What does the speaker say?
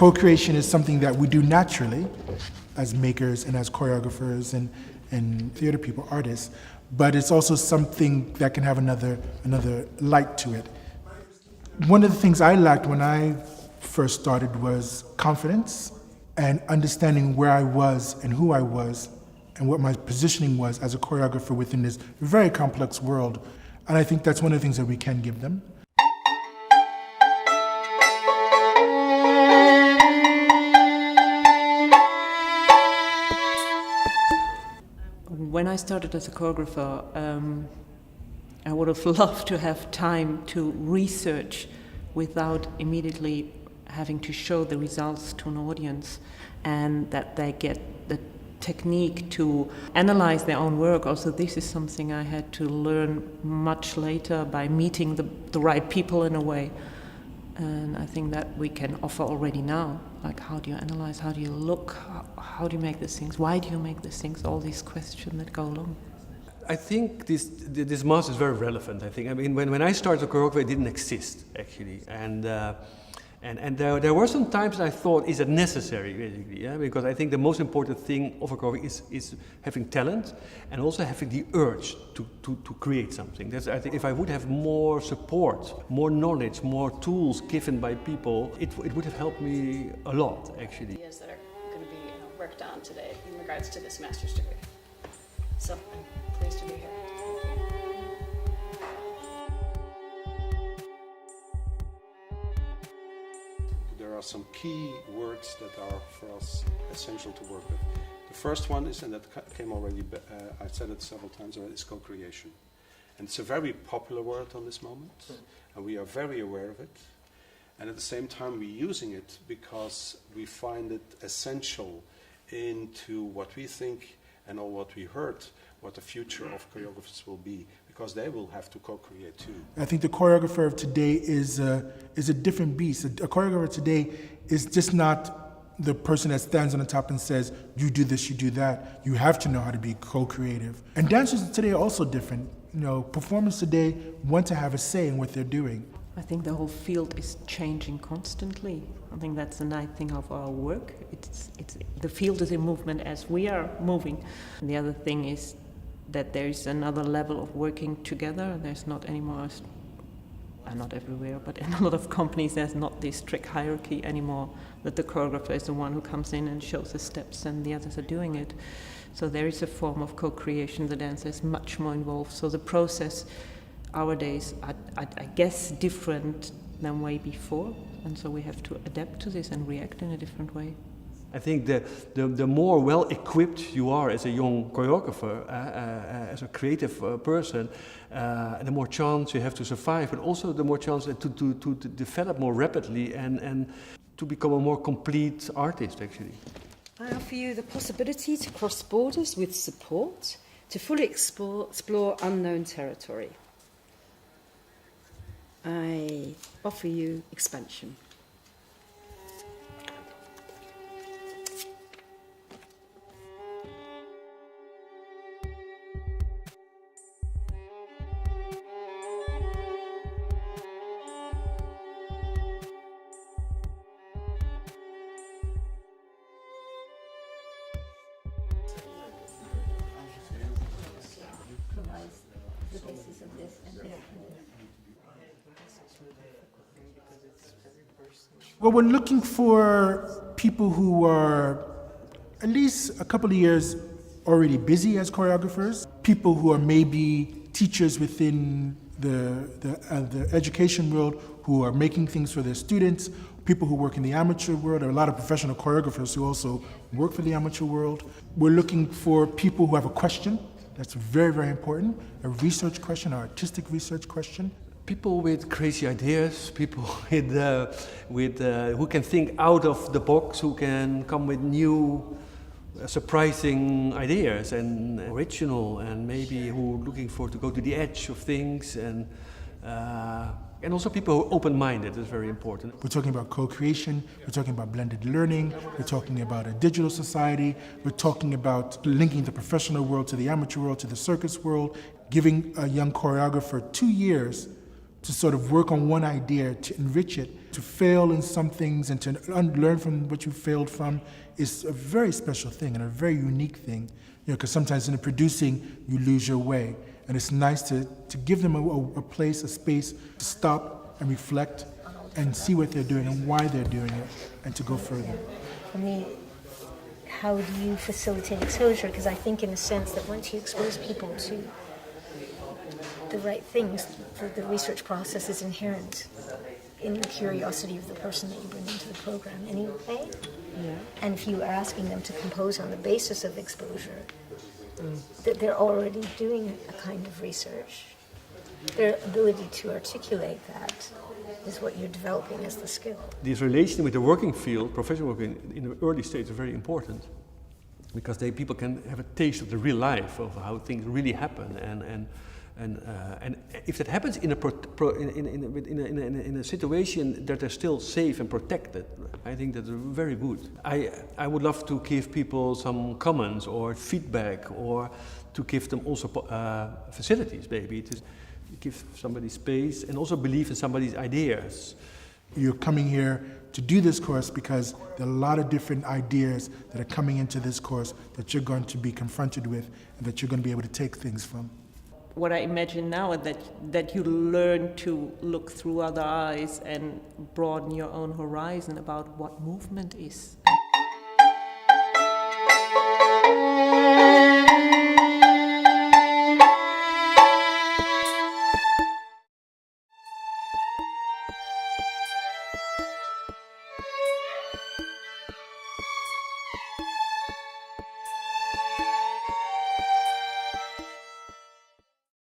co-creation is something that we do naturally as makers and as choreographers and theater people, artists, but it's also something that can have another light to it. One of the things I lacked when I first started was confidence and understanding where I was and who I was and what my positioning was as a choreographer within this very complex world. And I think that's one of the things that we can give them. When I started as a choreographer, I would have loved to have time to research without immediately having to show the results to an audience, and that they get the technique to analyze their own work. Also, this is something I had to learn much later by meeting the right people in a way. And I think that we can offer already now. Like, how do you analyze? How do you look? How do you make these things? Why do you make these things? All these questions that go along. I think this master is very relevant. I think. I mean, when I started choreography, it didn't exist actually, and there were some times I thought, is it necessary basically? Yeah, because I think the most important thing of a choreography is having talent and also having the urge to create something. That's, I think, if I would have more support, more knowledge, more tools given by people, it would have helped me a lot actually. Ideas that are going to be worked on today in regards to this master's degree. So I'm pleased to be here. There are some key words that are for us essential to work with. The first one is, and that came already, I said it several times already, is co-creation. And it's a very popular word on this moment, and we are very aware of it. And at the same time, we're using it because we find it essential into what we think and all what we heard, what the future of choreographers will be, because they will have to co-create too. I think the choreographer of today is a different beast. A choreographer today is just not the person that stands on the top and says, you do this, you do that. You have to know how to be co-creative. And dancers today are also different. You know, performers today want to have a say in what they're doing. I think the whole field is changing constantly. I think that's the nice thing of our work. It's the field is in movement as we are moving. And the other thing is that there is another level of working together. There's not anymore, not everywhere, but in a lot of companies, there's not this strict hierarchy anymore, that the choreographer is the one who comes in and shows the steps and the others are doing it. So there is a form of co-creation. The dancer is much more involved. So the process nowadays, I guess, different than way before. And so we have to adapt to this and react in a different way. I think the more well-equipped you are as a young choreographer, as a creative person, the more chance you have to survive, but also the more chance to develop more rapidly and to become a more complete artist, actually. I offer you the possibility to cross borders with support, to fully explore unknown territory. I offer you expansion. Well, we're looking for people who are at least a couple of years already busy as choreographers, people who are maybe teachers within the education world who are making things for their students, people who work in the amateur world. There are a lot of professional choreographers who also work for the amateur world. We're looking for people who have a question. That's very, very important. A research question, an artistic research question. People with crazy ideas, people who can think out of the box, who can come with new, surprising ideas and original, and maybe who are looking to go to the edge of things, and also people who are open-minded is very important. We're talking about co-creation, we're talking about blended learning, we're talking about a digital society, we're talking about linking the professional world to the amateur world, to the circus world, giving a young choreographer 2 years to sort of work on one idea, to enrich it, to fail in some things and to learn from what you failed from is a very special thing and a very unique thing. Because sometimes in the producing, you lose your way. And it's nice to give them a place, a space to stop and reflect and see what they're doing and why they're doing it and to go further. How do you facilitate exposure? Because I think in a sense that once you expose people to the right things, the research process is inherent in the curiosity of the person that you bring into the program anyway. Yeah. And if you are asking them to compose on the basis of exposure, that they're already doing a kind of research. Their ability to articulate that is what you're developing as the skill. This relation with the working field, professional work in the early stage is very important because people can have a taste of the real life of how things really happen, and if that happens in a situation that they're still safe and protected, I think that's very good. I would love to give people some comments or feedback, or to give them also facilities, maybe to give somebody space and also believe in somebody's ideas. You're coming here to do this course because there are a lot of different ideas that are coming into this course that you're going to be confronted with and that you're going to be able to take things from. What I imagine now is that you learn to look through other eyes and broaden your own horizon about what movement is.